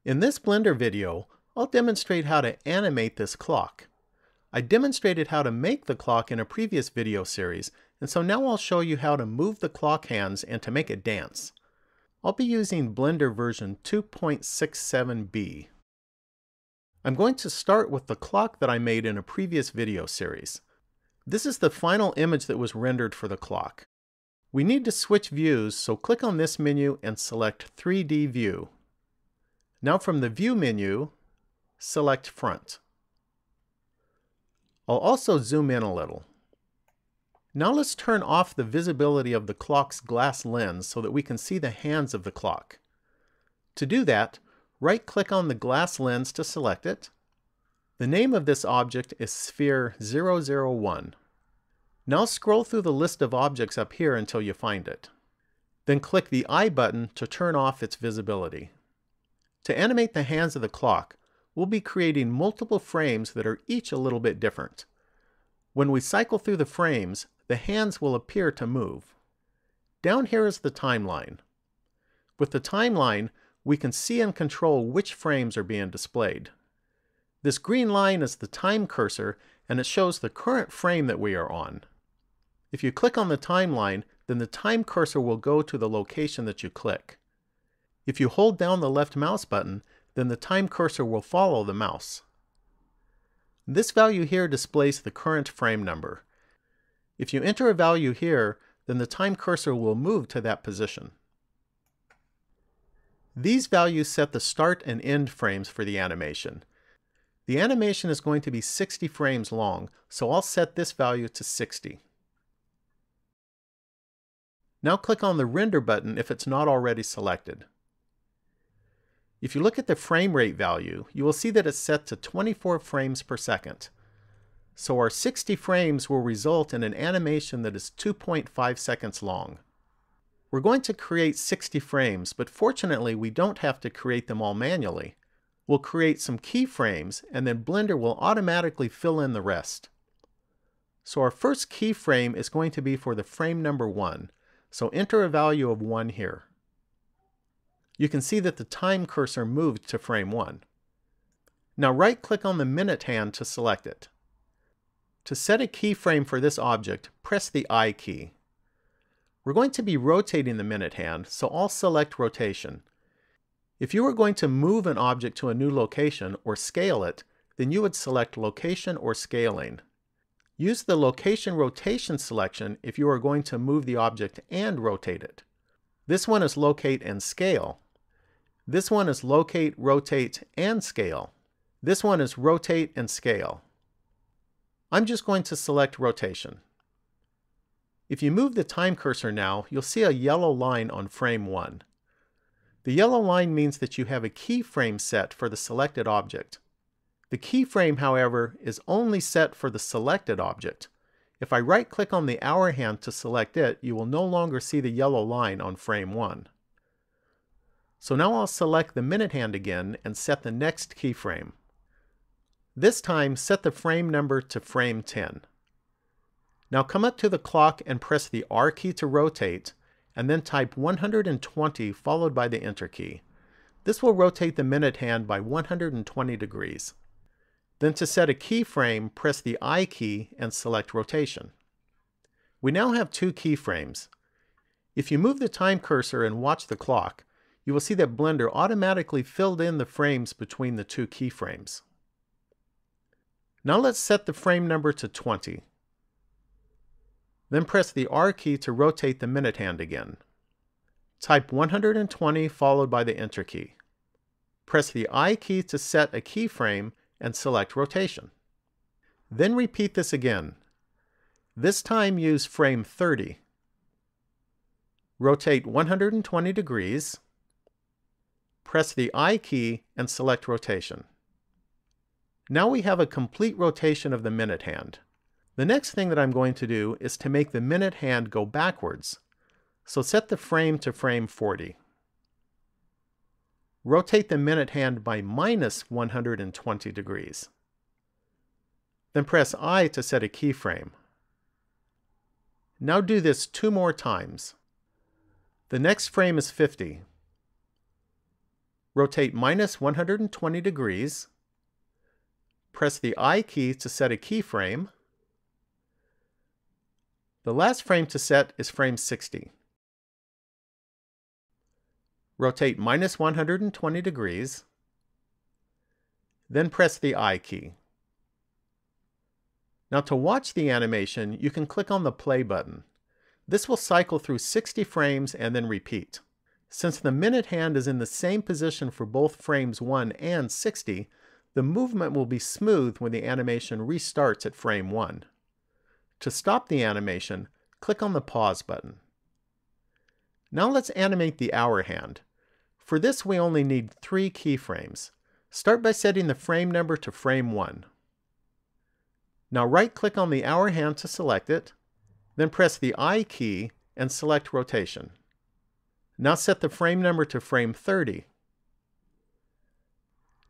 In this Blender video, I'll demonstrate how to animate this clock. I demonstrated how to make the clock in a previous video series, and so now I'll show you how to move the clock hands and to make it dance. I'll be using Blender version 2.67b. I'm going to start with the clock that I made in a previous video series. This is the final image that was rendered for the clock. We need to switch views, so click on this menu and select 3D View. Now from the View menu, select Front. I'll also zoom in a little. Now let's turn off the visibility of the clock's glass lens so that we can see the hands of the clock. To do that, right-click on the glass lens to select it. The name of this object is Sphere 001. Now scroll through the list of objects up here until you find it. Then click the I button to turn off its visibility. To animate the hands of the clock, we'll be creating multiple frames that are each a little bit different. When we cycle through the frames, the hands will appear to move. Down here is the timeline. With the timeline, we can see and control which frames are being displayed. This green line is the time cursor, and it shows the current frame that we are on. If you click on the timeline, then the time cursor will go to the location that you click. If you hold down the left mouse button, then the time cursor will follow the mouse. This value here displays the current frame number. If you enter a value here, then the time cursor will move to that position. These values set the start and end frames for the animation. The animation is going to be 60 frames long, so I'll set this value to 60. Now click on the Render button if it's not already selected. If you look at the frame rate value, you will see that it's set to 24 frames per second. So our 60 frames will result in an animation that is 2.5 seconds long. We're going to create 60 frames, but fortunately we don't have to create them all manually. We'll create some keyframes, and then Blender will automatically fill in the rest. So our first keyframe is going to be for the frame number 1, so enter a value of 1 here. You can see that the time cursor moved to frame 1. Now right-click on the minute hand to select it. To set a keyframe for this object, press the I key. We're going to be rotating the minute hand, so I'll select Rotation. If you were going to move an object to a new location or scale it, then you would select Location or Scaling. Use the Location Rotation selection if you are going to move the object and rotate it. This one is Locate and Scale. This one is Locate, Rotate, and Scale. This one is Rotate and Scale. I'm just going to select Rotation. If you move the time cursor now, you'll see a yellow line on frame 1. The yellow line means that you have a keyframe set for the selected object. The keyframe, however, is only set for the selected object. If I right-click on the hour hand to select it, you will no longer see the yellow line on frame 1. So now I'll select the minute hand again and set the next keyframe. This time, set the frame number to frame 10. Now come up to the clock and press the R key to rotate, and then type 120 followed by the Enter key. This will rotate the minute hand by 120 degrees. Then to set a keyframe, press the I key and select Rotation. We now have 2 keyframes. If you move the time cursor and watch the clock, you will see that Blender automatically filled in the frames between the 2 keyframes. Now let's set the frame number to 20. Then press the R key to rotate the minute hand again. Type 120 followed by the Enter key. Press the I key to set a keyframe and select Rotation. Then repeat this again. This time use frame 30. Rotate 120 degrees. Press the I key and select Rotation. Now we have a complete rotation of the minute hand. The next thing that I'm going to do is to make the minute hand go backwards. So set the frame to frame 40. Rotate the minute hand by minus 120 degrees. Then press I to set a keyframe. Now do this 2 more times. The next frame is 50. rotate minus 120 degrees, press the I key to set a keyframe. The last frame to set is frame 60. Rotate minus 120 degrees, then press the I key. Now to watch the animation, you can click on the play button. This will cycle through 60 frames and then repeat. Since the minute hand is in the same position for both frames 1 and 60, the movement will be smooth when the animation restarts at frame 1. To stop the animation, click on the pause button. Now let's animate the hour hand. For this we only need 3 keyframes. Start by setting the frame number to frame 1. Now right-click on the hour hand to select it, then press the I key and select rotation. Now set the frame number to frame 30.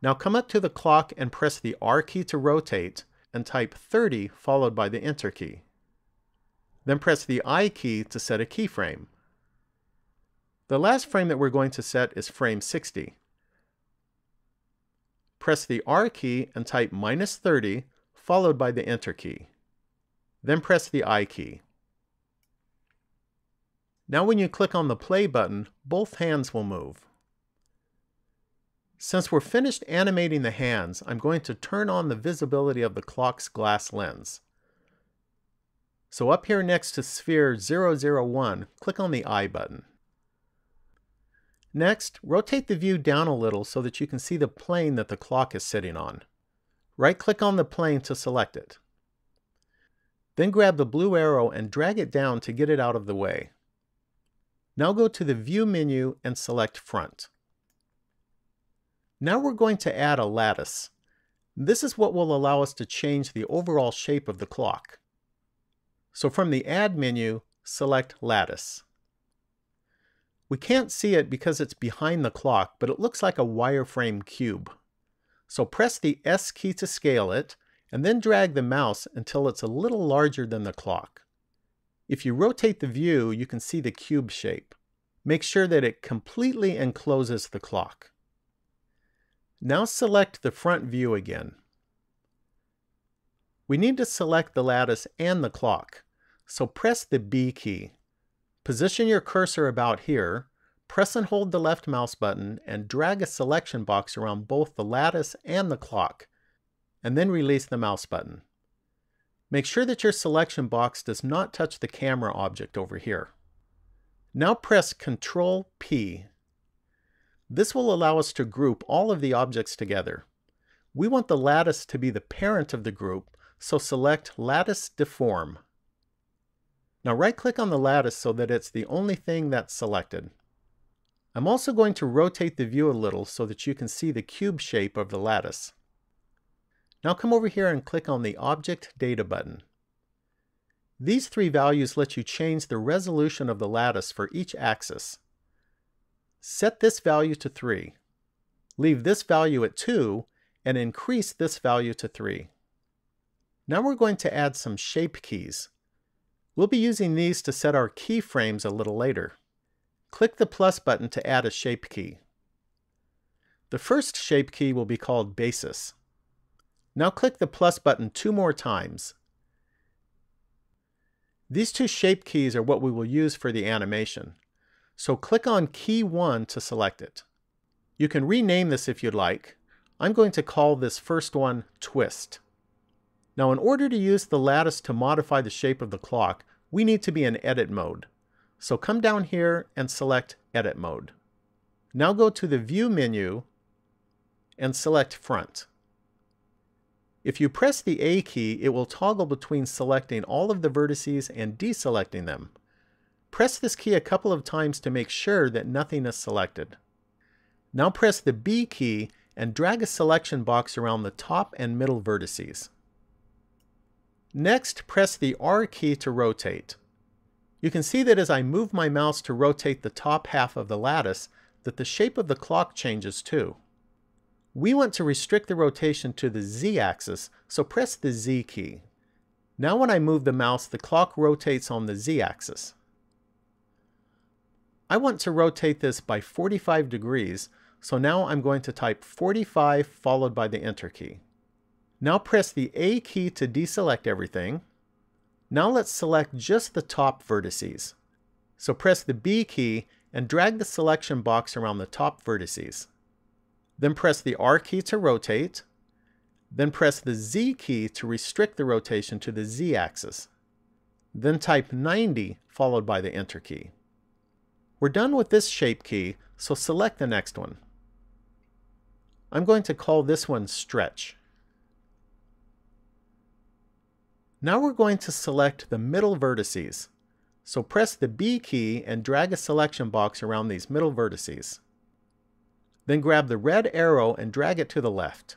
Now come up to the clock and press the R key to rotate and type 30 followed by the Enter key. Then press the I key to set a keyframe. The last frame that we're going to set is frame 60. Press the R key and type minus 30 followed by the Enter key. Then press the I key. Now when you click on the play button, both hands will move. Since we're finished animating the hands, I'm going to turn on the visibility of the clock's glass lens. So up here next to sphere 001, click on the I button. Next, rotate the view down a little so that you can see the plane that the clock is sitting on. Right-click on the plane to select it. Then grab the blue arrow and drag it down to get it out of the way. Now go to the View menu and select Front. Now we're going to add a lattice. This is what will allow us to change the overall shape of the clock. So from the Add menu, select Lattice. We can't see it because it's behind the clock, but it looks like a wireframe cube. So press the S key to scale it, and then drag the mouse until it's a little larger than the clock. If you rotate the view, you can see the cube shape. Make sure that it completely encloses the clock. Now select the front view again. We need to select the lattice and the clock, so press the B key. Position your cursor about here, press and hold the left mouse button, and drag a selection box around both the lattice and the clock, and then release the mouse button. Make sure that your selection box does not touch the camera object over here. Now press Ctrl P. This will allow us to group all of the objects together. We want the lattice to be the parent of the group, so select Lattice Deform. Now right-click on the lattice so that it's the only thing that's selected. I'm also going to rotate the view a little so that you can see the cube shape of the lattice. Now come over here and click on the Object Data button. These 3 values let you change the resolution of the lattice for each axis. Set this value to 3. Leave this value at 2 and increase this value to 3. Now we're going to add some shape keys. We'll be using these to set our keyframes a little later. Click the plus button to add a shape key. The first shape key will be called Basis. Now click the plus button 2 more times. These 2 shape keys are what we will use for the animation. So click on key 1 to select it. You can rename this if you'd like. I'm going to call this first one Twist. Now in order to use the lattice to modify the shape of the clock, we need to be in Edit mode. So come down here and select Edit mode. Now go to the View menu and select Front. If you press the A key, it will toggle between selecting all of the vertices and deselecting them. Press this key a couple of times to make sure that nothing is selected. Now press the B key and drag a selection box around the top and middle vertices. Next, press the R key to rotate. You can see that as I move my mouse to rotate the top half of the lattice, that the shape of the clock changes too. We want to restrict the rotation to the Z-axis, so press the Z key. Now when I move the mouse, the clock rotates on the Z-axis. I want to rotate this by 45 degrees, so now I'm going to type 45 followed by the Enter key. Now press the A key to deselect everything. Now let's select just the top vertices. So press the B key and drag the selection box around the top vertices. Then press the R key to rotate. Then press the Z key to restrict the rotation to the Z axis. Then type 90 followed by the Enter key. We're done with this shape key, so select the next one. I'm going to call this one Stretch. Now we're going to select the middle vertices. So press the B key and drag a selection box around these middle vertices. Then grab the red arrow and drag it to the left.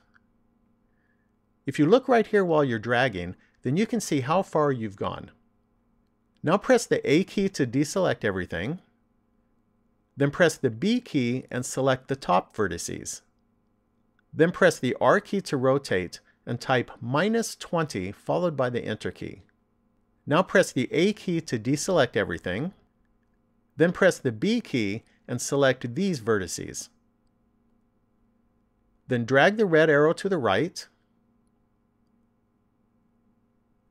If you look right here while you're dragging, then you can see how far you've gone. Now press the A key to deselect everything. Then press the B key and select the top vertices. Then press the R key to rotate and type -20 followed by the Enter key. Now press the A key to deselect everything. Then press the B key and select these vertices. Then drag the red arrow to the right.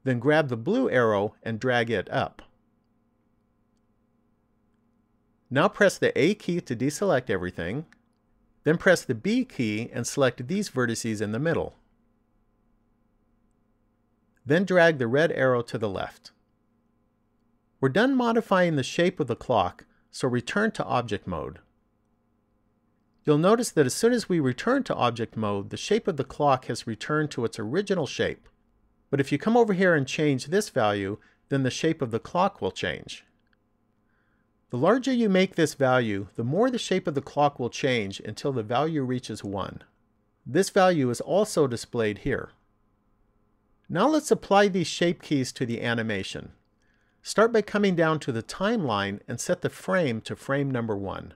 Then grab the blue arrow and drag it up. Now press the A key to deselect everything. Then press the B key and select these vertices in the middle. Then drag the red arrow to the left. We're done modifying the shape of the clock, so return to object mode. You'll notice that as soon as we return to object mode, the shape of the clock has returned to its original shape. But if you come over here and change this value, then the shape of the clock will change. The larger you make this value, the more the shape of the clock will change until the value reaches 1. This value is also displayed here. Now let's apply these shape keys to the animation. Start by coming down to the timeline and set the frame to frame number 1.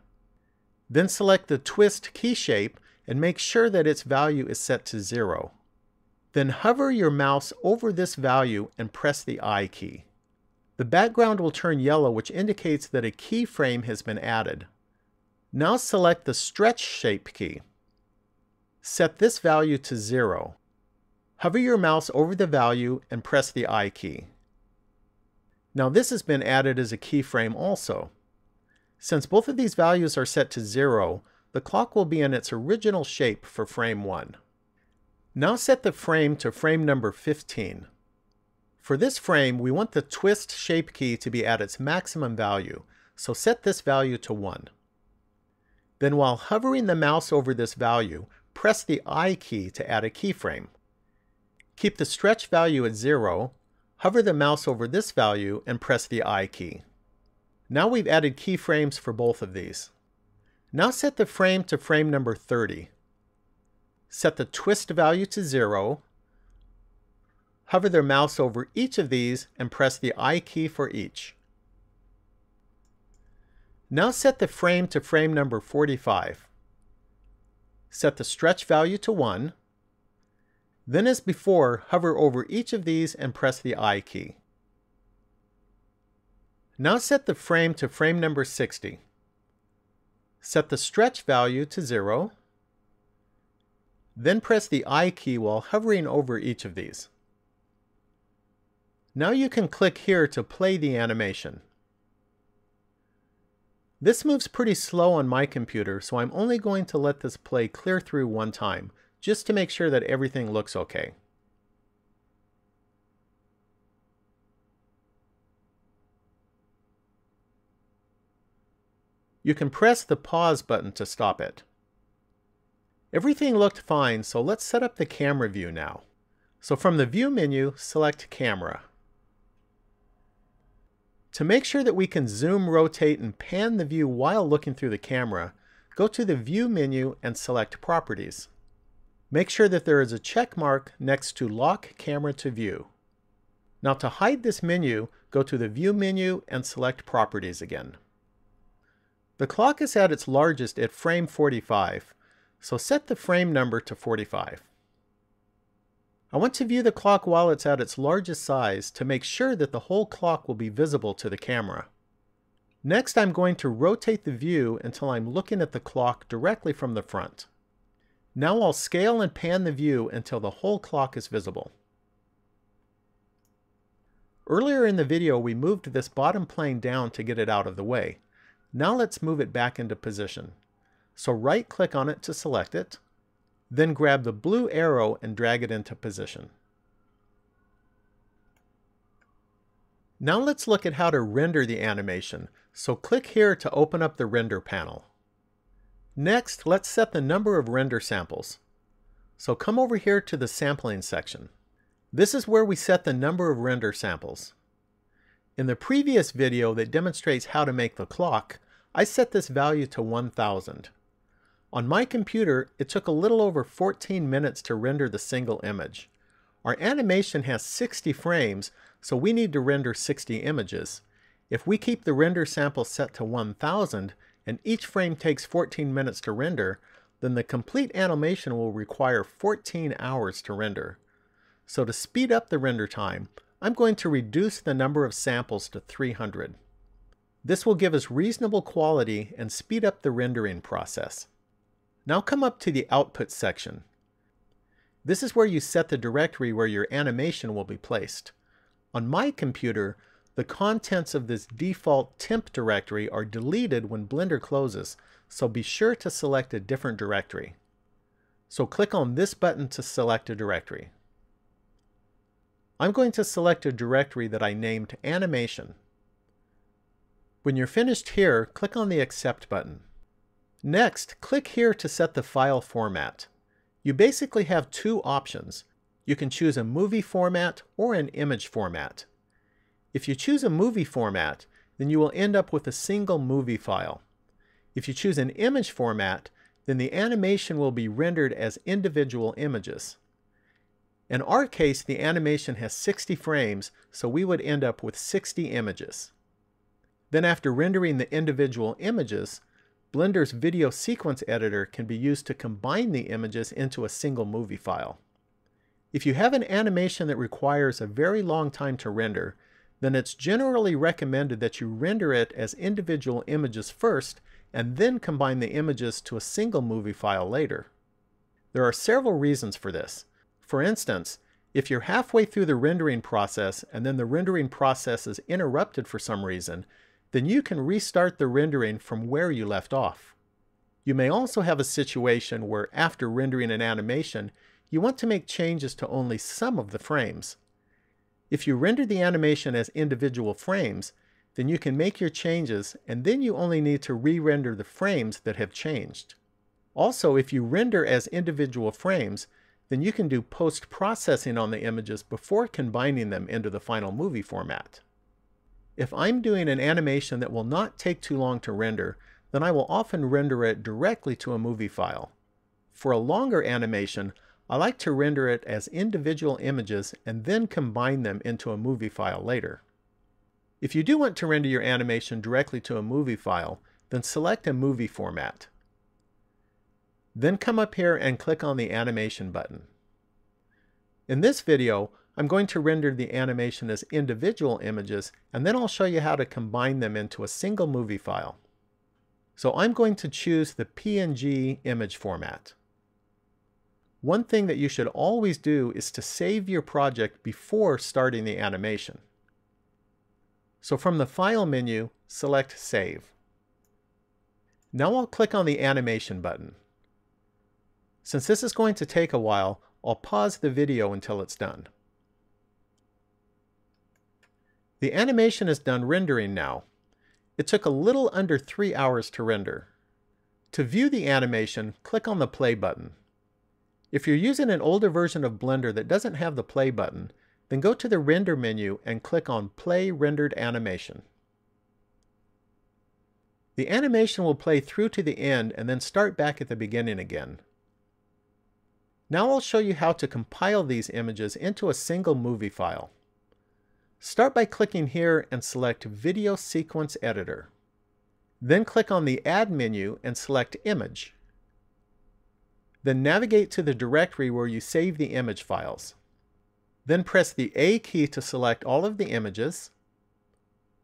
Then select the twist key shape and make sure that its value is set to 0. Then hover your mouse over this value and press the I key. The background will turn yellow, which indicates that a keyframe has been added. Now select the stretch shape key. Set this value to 0. Hover your mouse over the value and press the I key. Now this has been added as a keyframe also. Since both of these values are set to 0, the clock will be in its original shape for frame 1. Now set the frame to frame number 15. For this frame, we want the twist shape key to be at its maximum value, so set this value to 1. Then while hovering the mouse over this value, press the I key to add a keyframe. Keep the stretch value at 0, hover the mouse over this value, and press the I key. Now we've added keyframes for both of these. Now set the frame to frame number 30. Set the twist value to 0, hover the mouse over each of these and press the I key for each. Now set the frame to frame number 45. Set the stretch value to 1. Then as before, hover over each of these and press the I key. Now set the frame to frame number 60. Set the stretch value to 0. Then press the I key while hovering over each of these. Now you can click here to play the animation. This moves pretty slow on my computer, so I'm only going to let this play clear through one time, just to make sure that everything looks okay. You can press the pause button to stop it. Everything looked fine, so let's set up the camera view now. So from the View menu, select Camera. To make sure that we can zoom, rotate, and pan the view while looking through the camera, go to the View menu and select Properties. Make sure that there is a check mark next to Lock Camera to View. Now to hide this menu, go to the View menu and select Properties again. The clock is at its largest at frame 45, so set the frame number to 45. I want to view the clock while it's at its largest size to make sure that the whole clock will be visible to the camera. Next, I'm going to rotate the view until I'm looking at the clock directly from the front. Now I'll scale and pan the view until the whole clock is visible. Earlier in the video, we moved this bottom plane down to get it out of the way. Now let's move it back into position. So right-click on it to select it, then grab the blue arrow and drag it into position. Now let's look at how to render the animation, so click here to open up the render panel. Next, let's set the number of render samples. So come over here to the sampling section. This is where we set the number of render samples. In the previous video that demonstrates how to make the clock, I set this value to 1000. On my computer, it took a little over 14 minutes to render the single image. Our animation has 60 frames, so we need to render 60 images. If we keep the render sample set to 1000, and each frame takes 14 minutes to render, then the complete animation will require 14 hours to render. So to speed up the render time, I'm going to reduce the number of samples to 300. This will give us reasonable quality and speed up the rendering process. Now come up to the output section. This is where you set the directory where your animation will be placed. On my computer, the contents of this default temp directory are deleted when Blender closes, so be sure to select a different directory. So click on this button to select a directory. I'm going to select a directory that I named Animation. When you're finished here, click on the Accept button. Next, click here to set the file format. You basically have two options. You can choose a movie format or an image format. If you choose a movie format, then you will end up with a single movie file. If you choose an image format, then the animation will be rendered as individual images. In our case, the animation has 60 frames, so we would end up with 60 images. Then after rendering the individual images, Blender's video sequence editor can be used to combine the images into a single movie file. If you have an animation that requires a very long time to render, then it's generally recommended that you render it as individual images first and then combine the images to a single movie file later. There are several reasons for this. For instance, if you're halfway through the rendering process and then the rendering process is interrupted for some reason, then you can restart the rendering from where you left off. You may also have a situation where after rendering an animation, you want to make changes to only some of the frames. If you render the animation as individual frames, then you can make your changes and then you only need to re-render the frames that have changed. Also, if you render as individual frames, then you can do post-processing on the images before combining them into the final movie format. If I'm doing an animation that will not take too long to render, then I will often render it directly to a movie file. For a longer animation, I like to render it as individual images and then combine them into a movie file later. If you do want to render your animation directly to a movie file, then select a movie format. Then come up here and click on the Animation button. In this video, I'm going to render the animation as individual images, and then I'll show you how to combine them into a single movie file. So I'm going to choose the PNG image format. One thing that you should always do is to save your project before starting the animation. So from the File menu, select Save. Now I'll click on the Animation button. Since this is going to take a while, I'll pause the video until it's done. The animation is done rendering now. It took a little under 3 hours to render. To view the animation, click on the Play button. If you're using an older version of Blender that doesn't have the Play button, then go to the Render menu and click on Play Rendered Animation. The animation will play through to the end and then start back at the beginning again. Now I'll show you how to compile these images into a single movie file. Start by clicking here and select Video Sequence Editor. Then click on the Add menu and select Image. Then navigate to the directory where you save the image files. Then press the A key to select all of the images.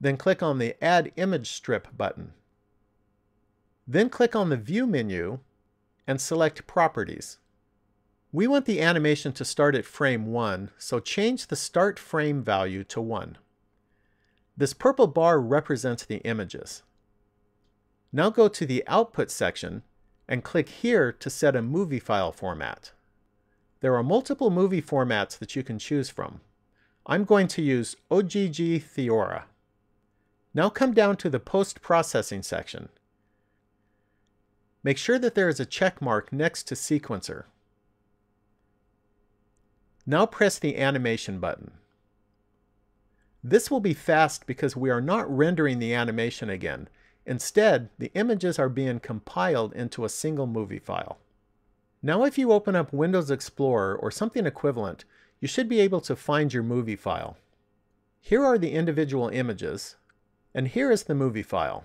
Then click on the Add Image Strip button. Then click on the View menu and select Properties. We want the animation to start at frame 1, so change the start frame value to 1. This purple bar represents the images. Now go to the Output section and click here to set a movie file format. There are multiple movie formats that you can choose from. I'm going to use OGG Theora. Now come down to the Post-Processing section. Make sure that there is a check mark next to Sequencer. Now press the Animation button. This will be fast because we are not rendering the animation again. Instead, the images are being compiled into a single movie file. Now if you open up Windows Explorer or something equivalent, you should be able to find your movie file. Here are the individual images, and here is the movie file.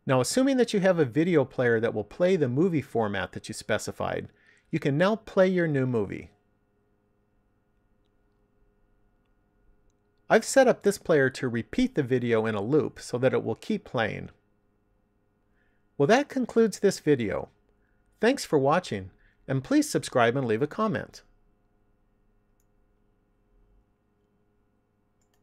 Now, assuming that you have a video player that will play the movie format that you specified, you can now play your new movie. I've set up this player to repeat the video in a loop so that it will keep playing. Well, that concludes this video. Thanks for watching, and please subscribe and leave a comment.